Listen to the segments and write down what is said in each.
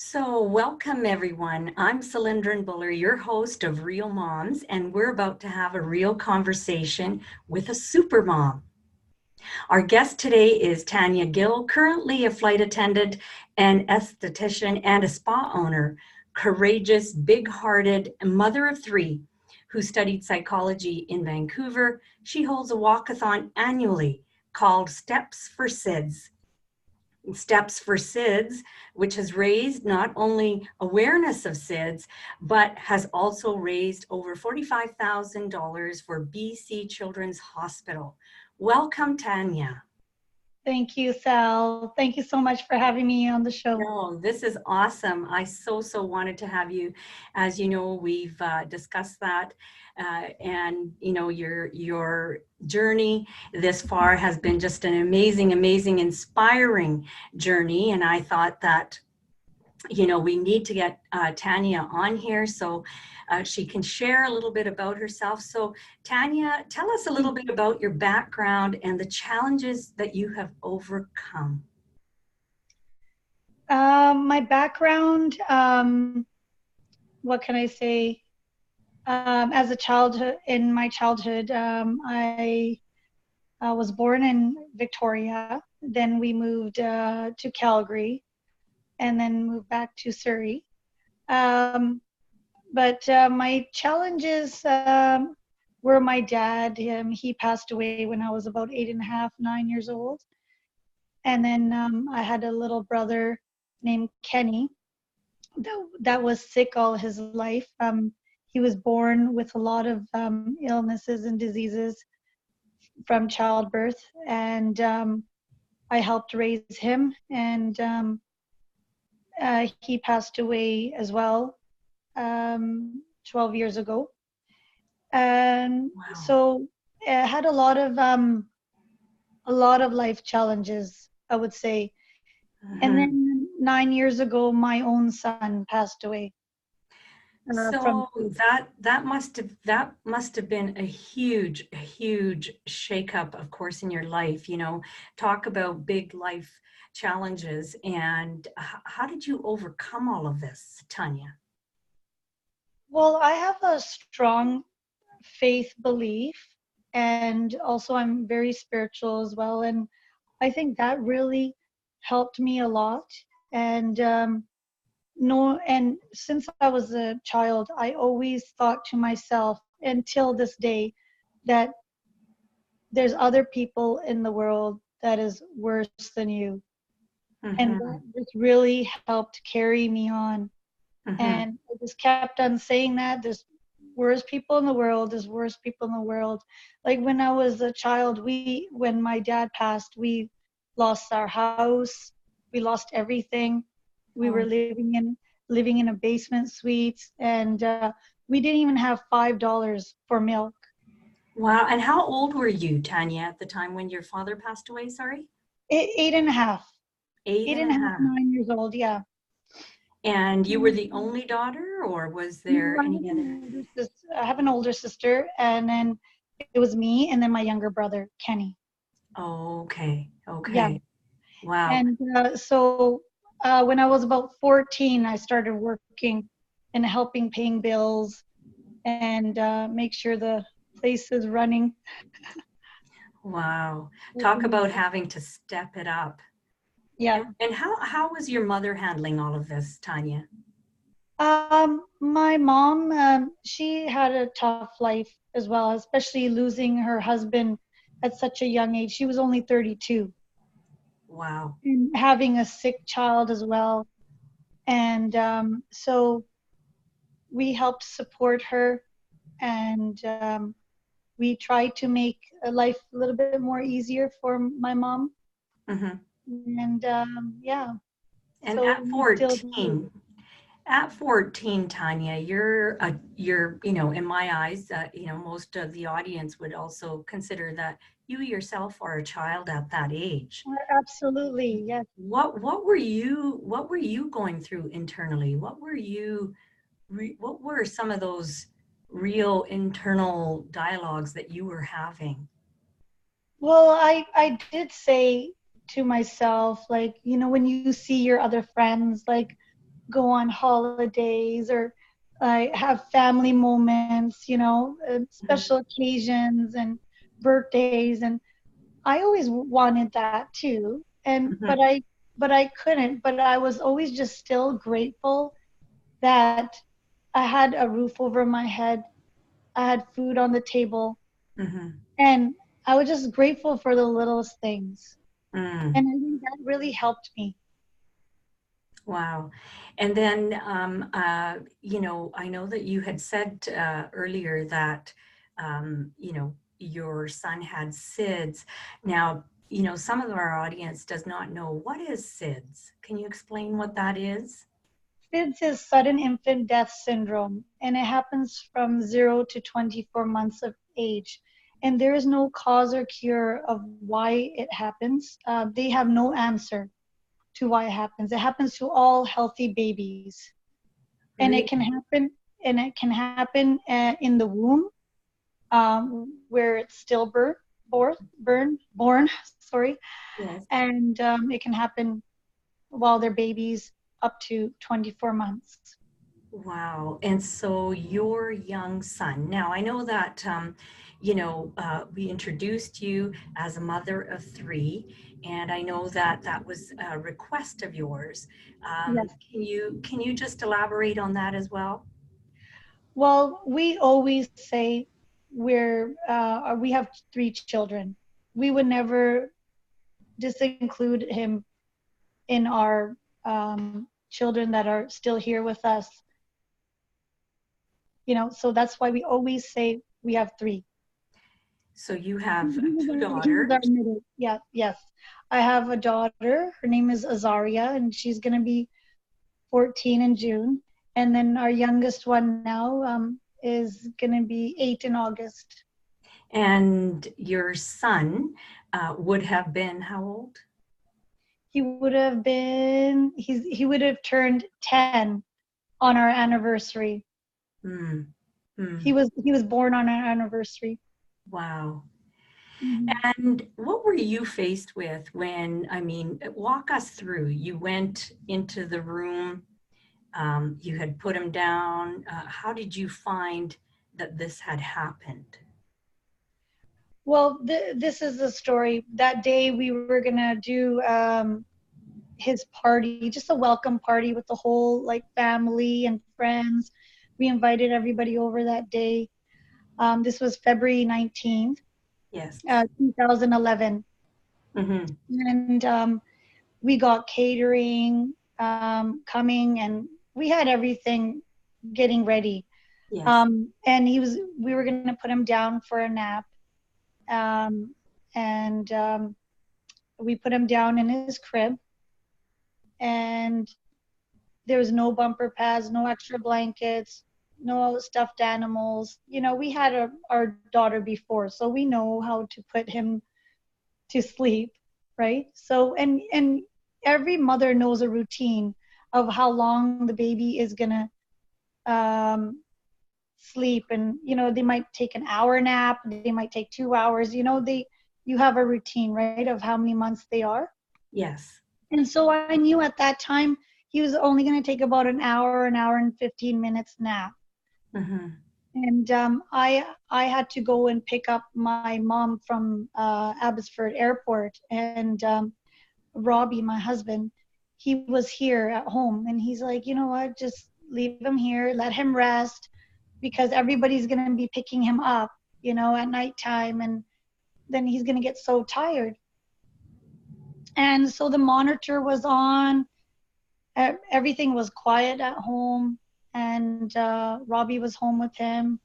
So, welcome everyone. I'm Cylindrin Buller, your host of Real Moms, and we're about to have a real conversation with a super mom. Our guest today is Tanya Gill, currently a flight attendant, an esthetician, and a spa owner, courageous, big hearted mother of three who studied psychology in Vancouver. She holds a walkathon annually called Steps for SIDS, which has raised not only awareness of SIDS, but has also raised over $45,000 for BC Children's Hospital. Welcome, Tanya. Thank you, Sal. Thank you so much for having me on the show. No, this is awesome. I so wanted to have you. As you know, we've discussed that, and you know your journey this far has been just an amazing, inspiring journey. And I thought that we need to get Tanya on here so she can share a little bit about herself. So, Tanya, tell us a little bit about your background and the challenges that you have overcome. My background, what can I say? As a childhood, in my childhood, I was born in Victoria. Then we moved to Calgary, and then moved back to Surrey. But my challenges were my dad. He passed away when I was about 8.5, 9 years old. And then I had a little brother named Kenny that was sick all his life. He was born with a lot of illnesses and diseases from childbirth, and I helped raise him, and he passed away as well 12 years ago. And Wow. so I had a lot of life challenges, I would say. And then 9 years ago, my own son passed away. So that must have been a huge shakeup, of course, in your life. Talk about big life challenges, and how did you overcome all of this, Tanya? Well, I have a strong faith belief, and also I'm very spiritual as well. And I think that really helped me a lot. And no, and since I was a child, I always thought to myself until this day that there's other people in the world that is worse than you. And that just really helped carry me on. And I just kept on saying that there's worse people in the world, there's worse people in the world. Like when I was a child, when my dad passed, we lost our house, we lost everything. We were living in a basement suite, and we didn't even have $5 for milk. Wow. And how old were you, Tanya, at the time when your father passed away? Sorry? 8.5. Eight Eight and and a a half, half. 9 years old, yeah. And you were the only daughter, or was there any other? I have an older sister, and then it was me, and then my younger brother, Kenny. Oh, okay. Yeah. Wow. And so when I was about 14, I started working and helping paying bills and make sure the place is running. Wow. Talk about having to step it up. Yeah. And how was your mother handling all of this, Tanya? My mom, she had a tough life as well, especially losing her husband at such a young age. She was only 32. Wow. And having a sick child as well. And so we helped support her, and we tried to make life a little bit more easier for my mom. And yeah. And So we still do. at 14, Tanya, you're, in my eyes, most of the audience would also consider that you yourself are a child at that age. Absolutely, yes. What were you going through internally? What were some of those real internal dialogues that you were having? Well, I did say to myself, like, when you see your other friends, like, go on holidays or I have family moments, Mhm. special occasions and birthdays, and I always wanted that too. And Mhm. but I couldn't. But I was always just still grateful that I had a roof over my head, I had food on the table, Mhm. and I was just grateful for the littlest things. Mm. And I think that really helped me. Wow. And then, I know that you had said earlier that, your son had SIDS. Now, some of our audience does not know what is SIDS. Can you explain what that is? SIDS is sudden infant death syndrome, and it happens from 0 to 24 months of age. And there is no cause or cure of why it happens. They have no answer to why it happens. It happens to all healthy babies, and it can Really? happen. And it can happen in the womb, where it's born. Sorry, Yes. and it can happen while they're babies up to 24 months. Wow. And so your young son, now I know that, we introduced you as a mother of three, and I know that that was a request of yours. Yes. Can you just elaborate on that as well? Well, we always say we have three children. We would never disinclude him in our children that are still here with us. So that's why we always say we have three. So you have two He was our daughters, middle. Yeah, yes. I have a daughter. Her name is Azaria, and she's going to be 14 in June. And then our youngest one now is going to be 8 in August. and your son would have been how old? He would have turned 10 on our anniversary. Hmm. Hmm. He was born on our anniversary. Wow. Mhm. And what were you faced with when, I mean, walk us through. You went into the room, you had put him down. How did you find that this had happened? Well, this is the story. That day we were gonna do his party, just a welcome party with the whole like family and friends. We invited everybody over that day. This was February 19th, Yes. 2011, Mm-hmm. and we got catering coming, and we had everything getting ready. Yes. And we were going to put him down for a nap, um, and we put him down in his crib, and there was no bumper pads, no extra blankets, no stuffed animals. We had our daughter before, so we know how to put him to sleep, right? So and every mother knows a routine of how long the baby is gonna um, sleep, and they might take an hour nap, they might take 2 hours. You have a routine, right, of how many months they are. Yes. And so I knew at that time he was only going to take about an hour and 15 minutes nap. Mm-hmm. And I had to go and pick up my mom from Abbotsford Airport, and Robbie, my husband, he was here at home, and he's like, you know what, just leave him here, let him rest, because everybody's going to be picking him up, at nighttime, and then he's going to get so tired. And so the monitor was on, everything was quiet at home, and Robbie was home with him,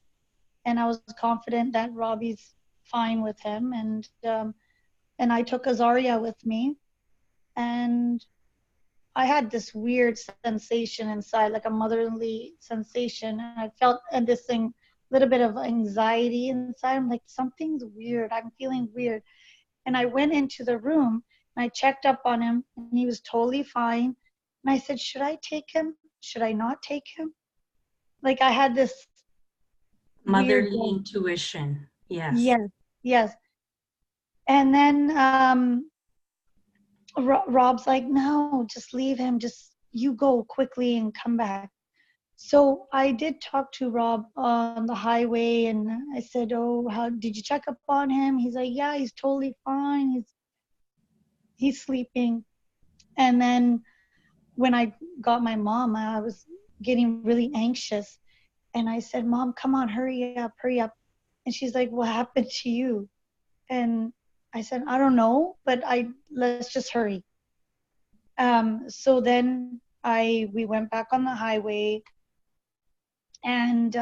and I was confident that Robbie's fine with him, and I took Azaria with me, and I had this weird sensation inside, like a motherly sensation, and I felt this thing, little bit of anxiety inside. I'm like, something's weird. I'm feeling weird, and I went into the room and I checked up on him, and he was totally fine. And I said, should I take him? Should I not take him? Like I had this weird, Motherly intuition. Yes. yes, yes. And then Rob's like, no, just leave him. Just, you go quickly and come back. So I did talk to Rob on the highway, and I said, "Oh, how did you check up on him?" He's like, "Yeah, he's totally fine. He's sleeping." And then when I got my mom, I was getting really anxious, and I said, "Mom, come on, hurry up, hurry up." And she's like, "What happened to you?" And I said, "I don't know, but I let's just hurry." So then we went back on the highway, and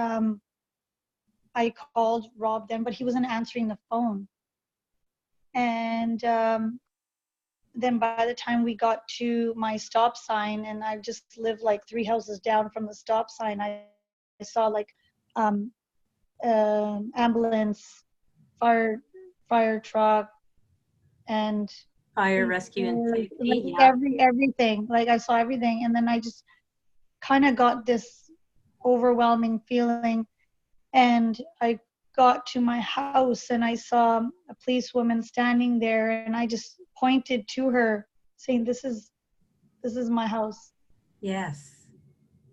I called Rob then, but he wasn't answering the phone. And then by the time we got to my stop sign, and I just lived like 3 houses down from the stop sign, I saw like um, ambulance, fire, fire truck, and Fire, rescue, and papers, like safety. Yeah. everything. Like I saw everything, and then I just kind of got this overwhelming feeling, and I got to my house and I saw a policewoman standing there, and I just pointed to her saying, this is my house. Yes.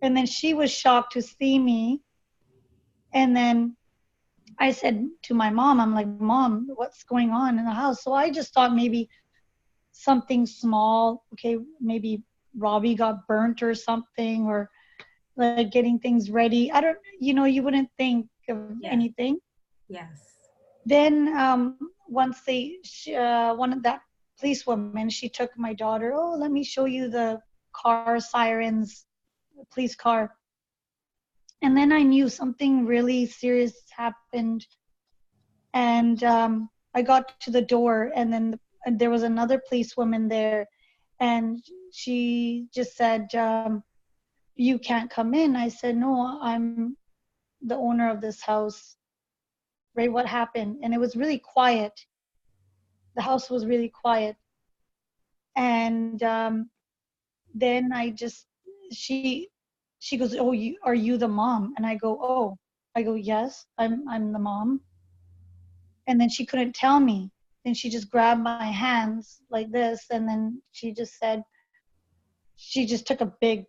And then she was shocked to see me. And then I said to my mom, I'm like, "Mom, what's going on in the house?" So I just thought maybe something small, okay, maybe Robbie got burnt or something, or like getting things ready. I don't, you wouldn't think of Yes. anything. Yes. Then once one of that policewoman, she took my daughter. "Oh, let me show you the car sirens, police car." And then I knew something really serious happened. And I got to the door, and then there was another policewoman there, and she just said, "You can't come in." I said, "No, I'm the owner of this house." Right? What happened? And it was really quiet. The house was really quiet. And then she she goes, "Oh, are you the mom?" And I go, "Oh." I go, "Yes, I'm the mom." And then she couldn't tell me. Then she just grabbed my hands like this, and then she just took a big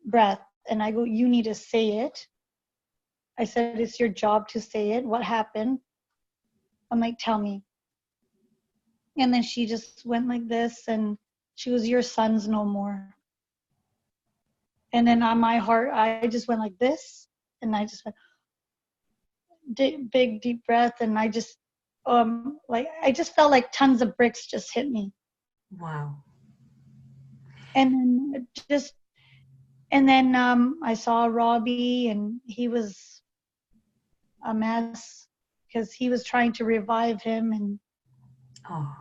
breath, and I go, "You need to say it." I said, "It's your job to say it. What happened?" I'm like, "Tell me." And then she just went like this, and she goes, "Your son's no more." And then on my heart, I just went like this, and I just went big deep breath, and I just like I just felt like tons of bricks just hit me. Wow. And then I saw Robbie, and he was a mess because he was trying to revive him. And Oh,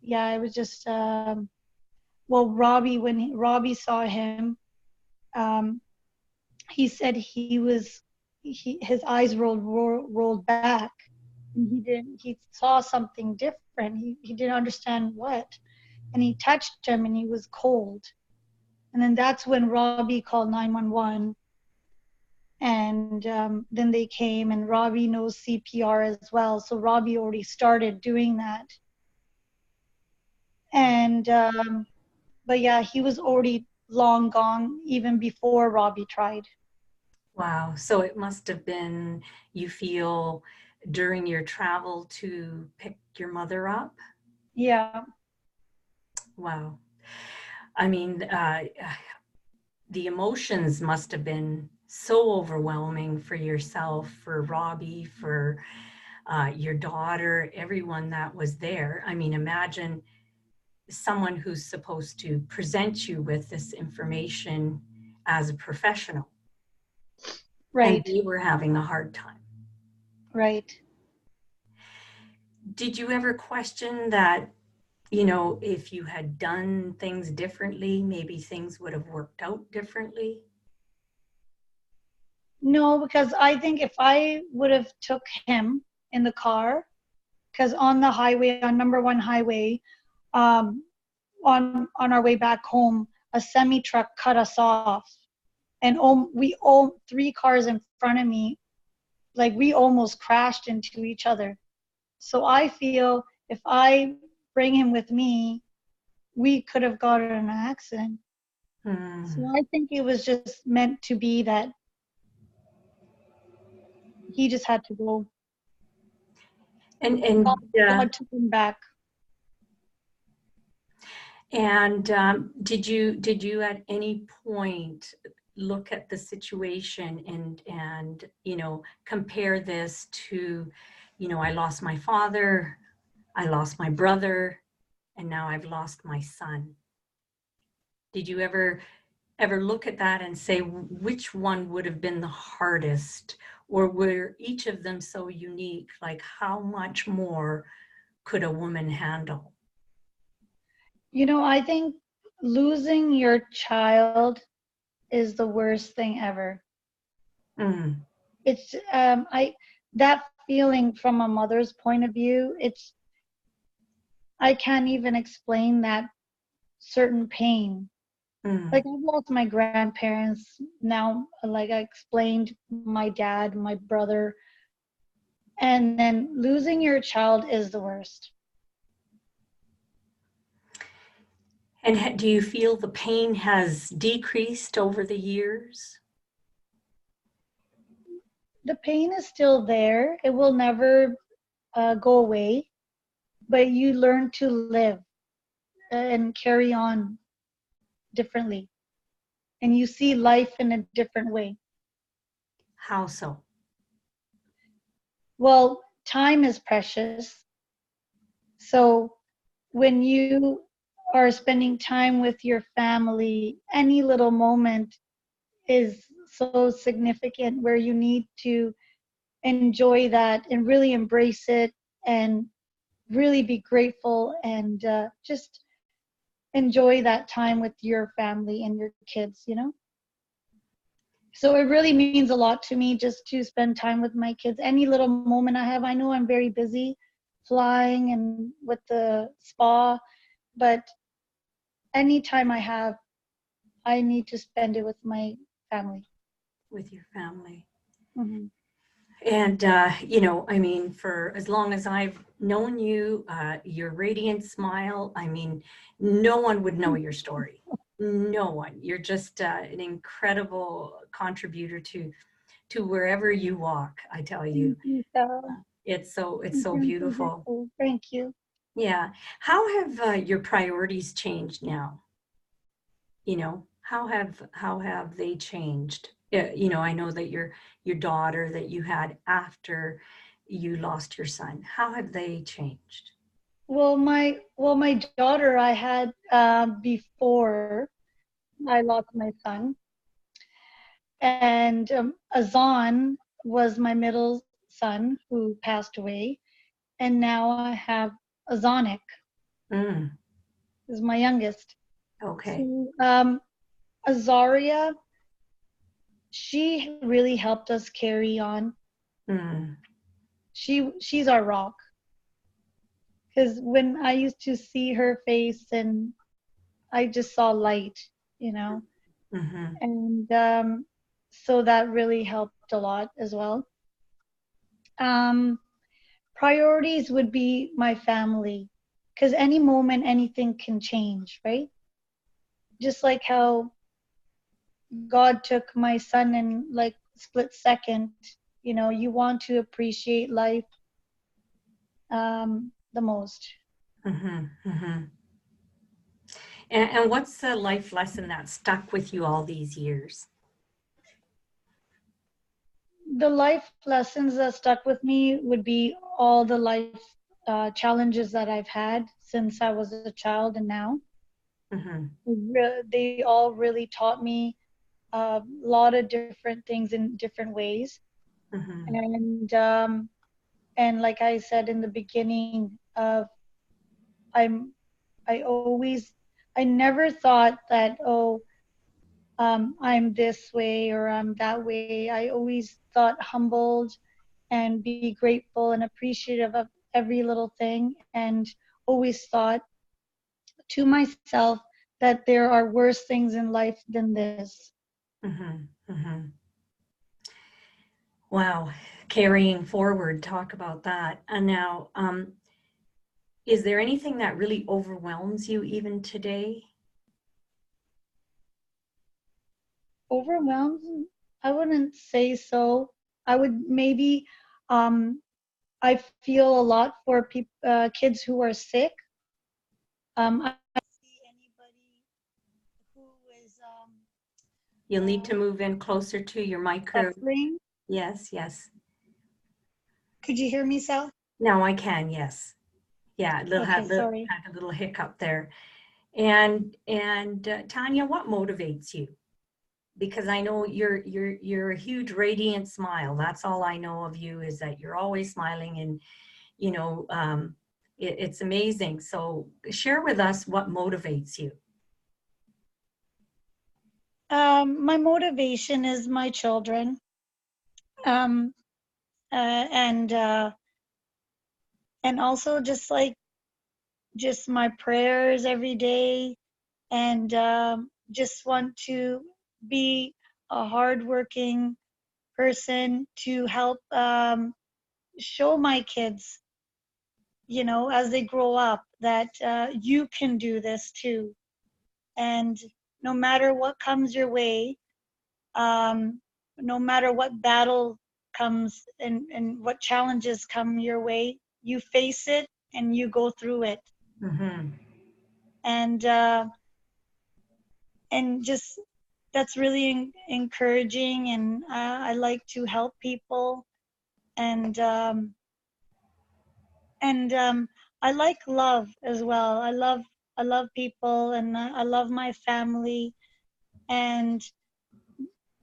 yeah, it was just well, Robbie, when Robbie saw him, um, he said his eyes rolled back, and he saw something different. He didn't understand what, and he touched him, and he was cold. And then that's when Robbie called 911. And then they came, and Robbie knows CPR as well, so Robbie already started doing that. And but yeah, he was already long gone even before Robbie tried. wow. So it must have been, you feel, during your travel to pick your mother up? Yeah. Wow. I mean, the emotions must have been so overwhelming for yourself, for Robbie, for your daughter, everyone that was there. I mean, imagine someone who's supposed to present you with this information as a professional, and Right. they were having a hard time. Right. Did you ever question that, you know, if you had done things differently, maybe things would have worked out differently? No, because I think if I would have took him in the car, because on the highway, on number one highway, um, on our way back home, a semi truck cut us off, and we all 3 cars in front of me, like we almost crashed into each other. So I feel if I bring him with me, we could have got in an accident. So Mm. I think it was just meant to be that he just had to go. And God, and uh, God took him back. did you at any point look at the situation and compare this to, I lost my father, I lost my brother, and now I've lost my son? Did you ever look at that and say which one would have been the hardest, or were each of them so unique? Like how much more could a woman handle? I think losing your child is the worst thing ever. Mm, It's I that feeling from a mother's point of view, I can't even explain that certain pain. Like mm. I've lost my grandparents now, like I explained, my dad, my brother, and then losing your child is the worst. And do you feel the pain has decreased over the years? The pain is still there. It will never go away, but you learn to live and carry on differently. And you see life in a different way. How so? Well, time is precious. So when you are spending time with your family, any little moment is so significant where you need to enjoy that and really embrace it and really be grateful and just enjoy that time with your family and your kids. So it really means a lot to me just to spend time with my kids. Any little moment I have, I know I'm very busy flying and with the spa, but any time I have, I need to spend it with my family. With your family? Hmm. And, I mean, for as long as I've known you, your radiant smile, I mean, no one would know your story. No one. You're just an incredible contributor to wherever you walk, I tell you. Thank you, Sarah. It's so I'm so beautiful. grateful. Thank you. Yeah. How have your priorities changed now? How have they changed? I know that your daughter that you had after you lost your son, how have they changed? Well, my daughter I had before I lost my son, and Azan was my middle son who passed away, and now I have Azanik Mm, is my youngest. okay. So Azaria, she really helped us carry on. Mm, She's our rock because when I used to see her face and I just saw light, you know, mm-hmm, and so that really helped a lot as well. Um, Priorities would be my family because any moment anything can change, right? Just like how God took my son in like split second, you want to appreciate life the most. mm-hmm, mm-hmm. And what's the life lesson that stuck with you all these years? The life lessons that stuck with me would be all the life challenges that I've had since I was a child and now. Mm-hmm, They all really taught me a lot of different things in different ways. mm-hmm, And like I said in the beginning, I'm I always I never thought that, I'm this way or I'm that way. I always thought humbled and be grateful and appreciative of every little thing, and always thought to myself that there are worse things in life than this. mm-hmm, mm-hmm. Wow. Carrying forward, talk about that. And now, is there anything that really overwhelms you even today? Overwhelmed? I wouldn't say so. I would maybe, um, I feel a lot for kids who are sick. I see anybody who is You'll need to uh, move in closer to your mic. suffering. Yes, yes. Could you hear me, Sal? Now I can, yes. Yeah, Okay, sorry. had a little hiccup there. And Tanya, what motivates you? Because I know you're a huge radiant smile. That's all I know of you, is that you're always smiling, and you know it's amazing. So share with us what motivates you. My motivation is my children, um, and also just like just my prayers every day, and just want to be a hardworking person to help show my kids, as they grow up, that you can do this too. And no matter what comes your way, um, no matter what battle comes and what challenges come your way, you face it and you go through it. Mm-hmm. And just that's really encouraging. And I like to help people, and and I like love as well. I love people, and I love my family, and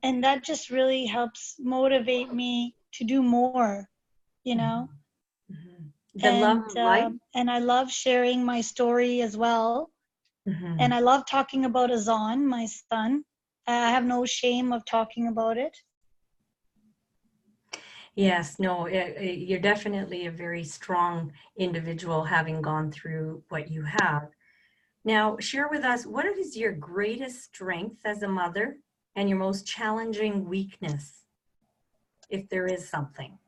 that just really helps motivate me to do more, you know. Mm-hmm. The love of life. And I love sharing my story as well, Mm-hmm. and I love talking about Azan, my son. I have no shame of talking about it. Yes, no, you're definitely a very strong individual, having gone through what you have. Now, share with us, what is your greatest strength as a mother and your most challenging weakness, if there is something?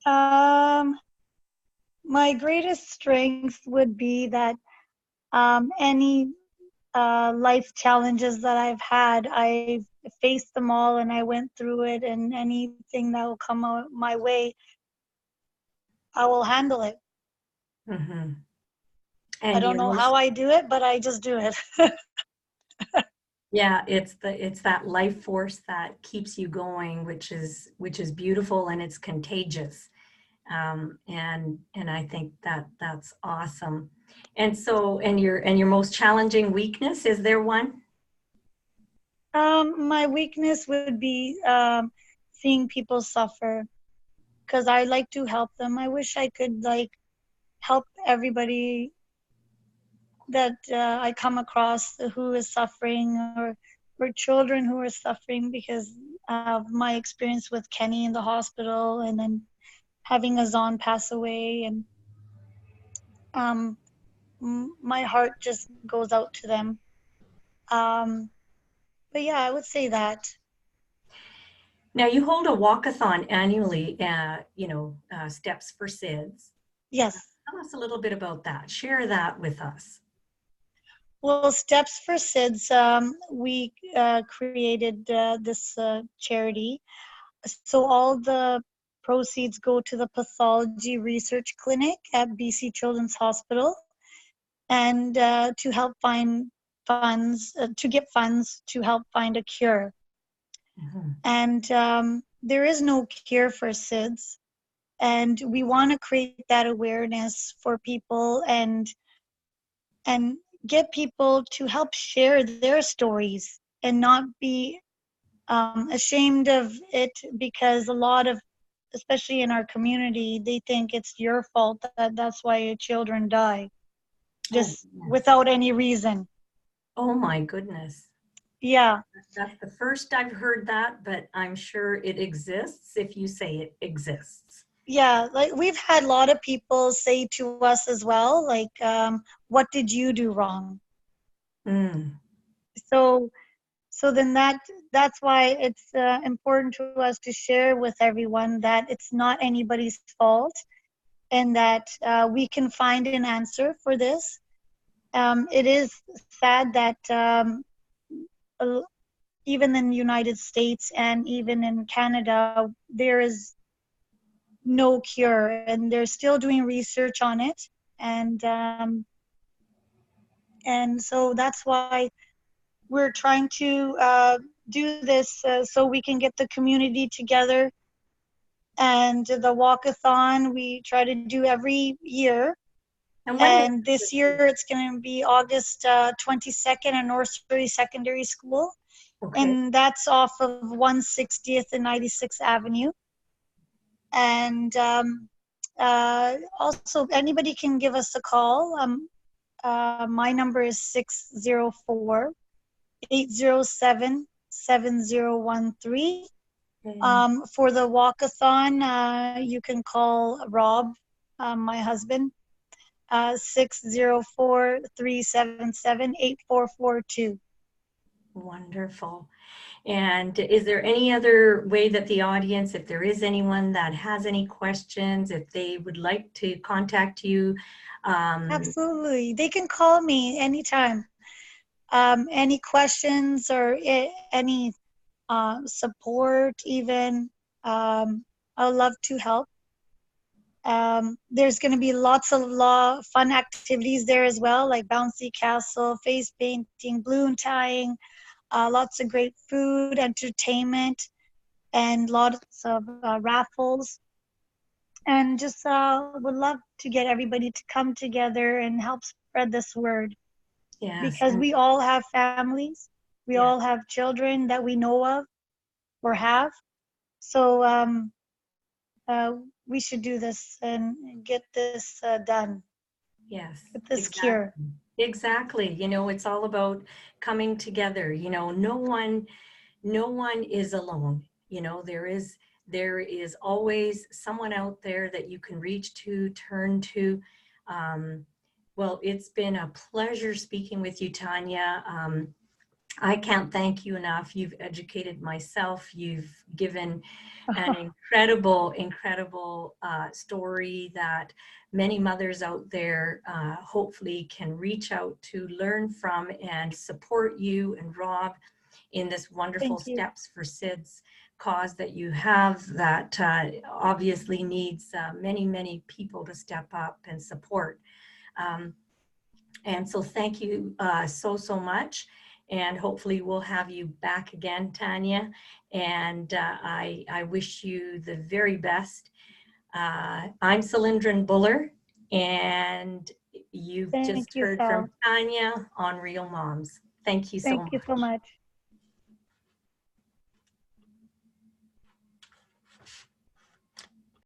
Um, my greatest strength would be that any life challenges that I've had, I've faced them all and I went through it, and anything that will come out my way, I will handle it. Mm-hmm. I And don't your know most, how I do it, but I just do it. yeah, it's that life force that keeps you going, which is beautiful, and it's contagious. And I think that that's awesome. And so, and your most challenging weakness, is there one? My weakness would be seeing people suffer, because I like to help them. I wish I could like help everybody that I come across who is suffering, or children who are suffering because of my experience with Kenny in the hospital, and then having Azan pass away. And um, my heart just goes out to them. Um, but yeah, I would say that. Now, you hold a walkathon annually, Steps for SIDS. Yes. Tell us a little bit about that. Share that with us. Well, Steps for SIDS, we created this charity. So all the proceeds go to the pathology research clinic at BC Children's Hospital, and to help find funds, to get funds to help find a cure. Mhm. And there is no cure for SIDS. And we want to create that awareness for people, and get people to help share their stories and not be ashamed of it, because a lot of, especially in our community, they think it's your fault that that's why your children die, Oh, just yes. without any reason. Oh, my goodness. Yeah, That's the first I've heard that, but I'm sure it exists if you say it exists. yeah. Like we've had a lot of people say to us as well, like, what did you do wrong? Mm. So, then that's why it's important to us to share with everyone that it's not anybody's fault, and that we can find an answer for this. It is sad that even in the United States and even in Canada, there is no cure, and they're still doing research on it. And so that's why we're trying to do this so we can get the community together. And the walkathon we try to do every year. And when is And this year it's going to be August 22nd at North Surrey Secondary School. okay? And that's off of 160th and 96th Avenue. And also, anybody can give us a call. My number is 604-807-7013. Okay. For the walkathon, you can call Rob, my husband, 604-377-8442. Wonderful. And is there any other way that the audience, if there is anyone that has any questions, if they would like to contact you? Absolutely. They can call me anytime. Any questions or any support even. I'd love to help. There's going to be lots of fun activities there as well, like bouncy castle, face painting, balloon tying, lots of great food, entertainment, and lots of raffles. And just would love to get everybody to come together and help spread this word, Yes, because and we all have families, we yes, all have children that we know of or have. So uh, we should do this and get this done, yes, get this cure. exactly. Exactly. It's all about coming together. No one is alone. There is always someone out there that you can reach to, turn to. Um, well, it's been a pleasure speaking with you, Tanya. I can't thank you enough. You've educated myself. You've given an incredible, incredible story that many mothers out there hopefully can reach out to, learn from, and support you and Rob in this wonderful Thank you. Steps for SIDS cause that you have, that obviously needs many, many people to step up and support. Um, and so thank you so much. And hopefully we'll have you back again, Tanya. And I wish you the very best. I'm Cylindrin Buller, and you've Thank just you, heard Sal. from Tanya on Real Moms. Thank you so Thank you so much. much.